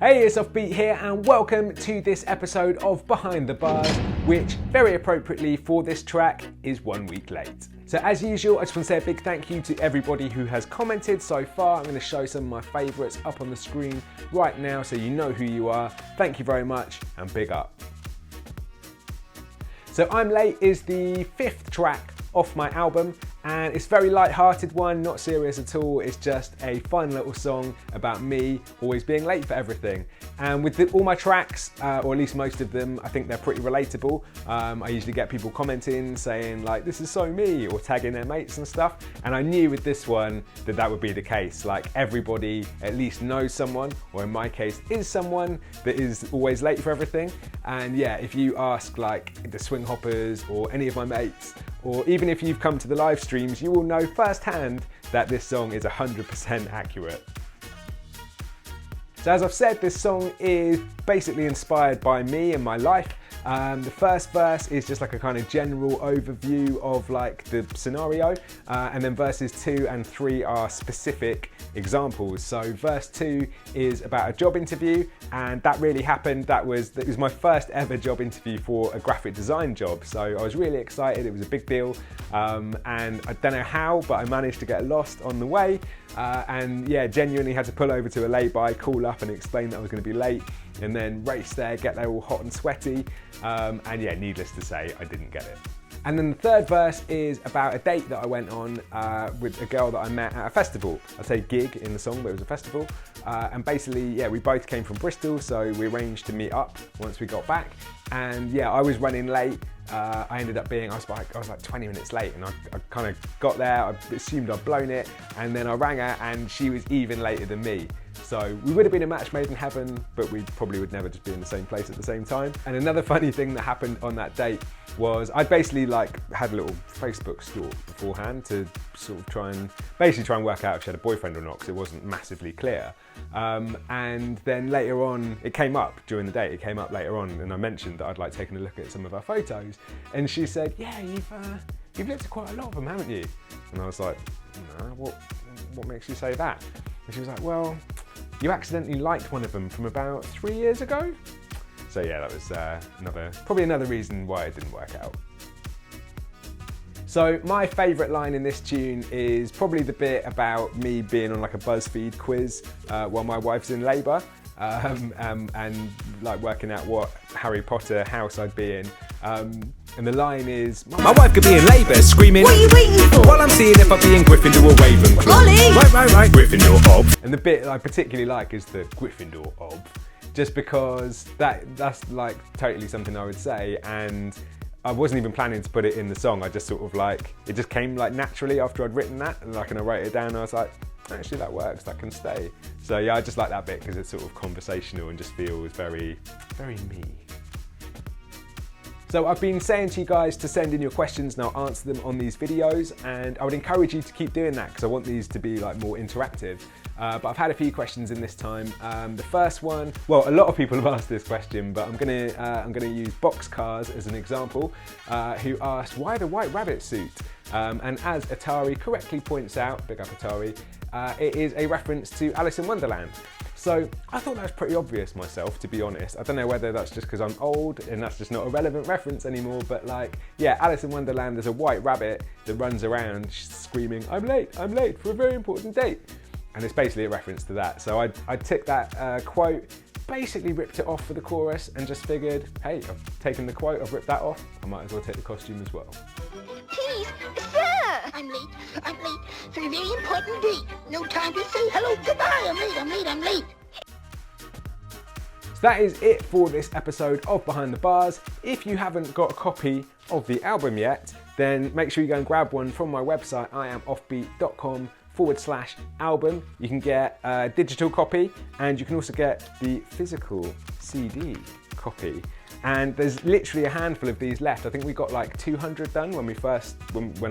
Hey, it's Offbeat here and welcome to this episode of Behind the Bars, which very appropriately for this track is 1 week late. So as usual, I just want to say a big thank you to everybody who has commented so far. I'm going to show some of my favourites up on the screen right now so you know who you are. Thank you very much and big up. So I'm Late is the 5th track off my album, and it's a very light-hearted one, not serious at all. It's just a fun little song about me always being late for everything. And with all my tracks, or at least most of them, I think they're pretty relatable. I usually get people commenting saying like, this is so me, or tagging their mates and stuff. And I knew with this one that would be the case. Like everybody at least knows someone, or in my case is someone that is always late for everything. And yeah, if you ask like the Swing Hoppers or any of my mates, or even if you've come to the live streams, you will know firsthand that this song is 100% accurate. So as I've said, this song is basically inspired by me and my life. The first verse is just like a kind of general overview of like the scenario, and then verses 2 and 3 are specific examples. So verse 2 is about a job interview, and that really happened. It was my first ever job interview for a graphic design job, so I was really excited. It was a big deal, and I don't know how, but I managed to get lost on the way, and yeah, genuinely had to pull over to a lay-by, call up and explain that I was going to be late, and then race there, get there all hot and sweaty, and yeah, needless to say, I didn't get it. And then the third verse is about a date that I went on with a girl that I met at a festival. I say gig in the song, but it was a festival. And basically, yeah, we both came from Bristol, so we arranged to meet up once we got back. And yeah, I was running late. I ended up being, I was like 20 minutes late, and I kind of got there, I assumed I'd blown it, and then I rang her and she was even later than me. So we would have been a match made in heaven, but we probably would never just be in the same place at the same time. And another funny thing that happened on that date was I basically like had a little Facebook stalk beforehand to sort of try and work out if she had a boyfriend or not, because it wasn't massively clear. And then later on, it came up during the date, later on, and I mentioned that I'd like taken a look at some of our photos, and she said, yeah, you've looked at quite a lot of them, haven't you? And I was like, no, what makes you say that? And she was like, well, you accidentally liked one of them from about 3 years ago. So yeah, that was probably another reason why it didn't work out. So my favourite line in this tune is probably the bit about me being on like a BuzzFeed quiz while my wife's in labour, and like working out what Harry Potter house I'd be in. And the line is, my wife could be in labour screaming, what are you waiting for? While I'm seeing if I'd be in Gryffindor or Ravenclaw. Molly! Right, Gryffindor ob. And the bit I particularly like is the Gryffindor ob, just because that's like totally something I would say, and I wasn't even planning to put it in the song. I just sort of like, it just came like naturally after I'd written that, and like, and I wrote it down and I was like, actually that works, that can stay. So yeah, I just like that bit because it's sort of conversational and just feels very, very me. So I've been saying to you guys to send in your questions and I'll answer them on these videos, and I would encourage you to keep doing that because I want these to be like more interactive. But I've had a few questions in this time. The first one, well, a lot of people have asked this question, but I'm gonna use Boxcars as an example, who asked, why the white rabbit suit? And as Atari correctly points out, big up Atari, it is a reference to Alice in Wonderland. So I thought that was pretty obvious myself, to be honest. I don't know whether that's just because I'm old and that's just not a relevant reference anymore, but like, yeah, Alice in Wonderland, there's a white rabbit that runs around screaming, I'm late for a very important date. And it's basically a reference to that. So I took that quote, basically ripped it off for the chorus, and just figured, hey, I've taken the quote, I've ripped that off, I might as well take the costume as well. Please, sir! I'm late for a very important date. No time to say hello, goodbye, I'm late. So that is it for this episode of Behind the Bars. If you haven't got a copy of the album yet, then make sure you go and grab one from my website, iamoffbeat.com/album. You can get a digital copy, and you can also get the physical CD copy. And there's literally a handful of these left. I think we got like 200 done when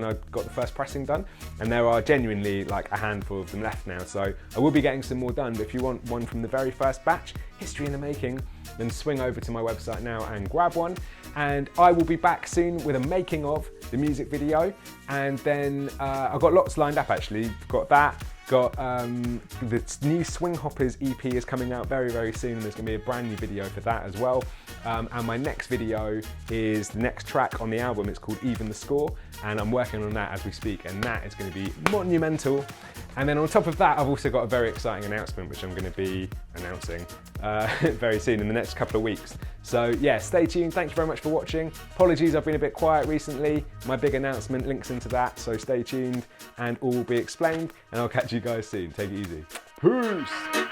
I got the first pressing done, and there are genuinely like a handful of them left now. So I will be getting some more done, but if you want one from the very first batch, history in the making, then swing over to my website now and grab one. And I will be back soon with a making of the music video, and then I've got lots lined up actually. I've got that, Got the new Swing Hoppers EP is coming out very, very soon, and there's going to be a brand new video for that as well. And my next video is the next track on the album. It's called Even the Score, and I'm working on that as we speak, and that is going to be monumental. And then on top of that, I've also got a very exciting announcement, which I'm going to be announcing very soon in the next couple of weeks. So yeah, stay tuned. Thank you very much for watching. Apologies, I've been a bit quiet recently. My big announcement links into that, so stay tuned and all will be explained, and I'll catch you guys soon. Take it easy. Peace.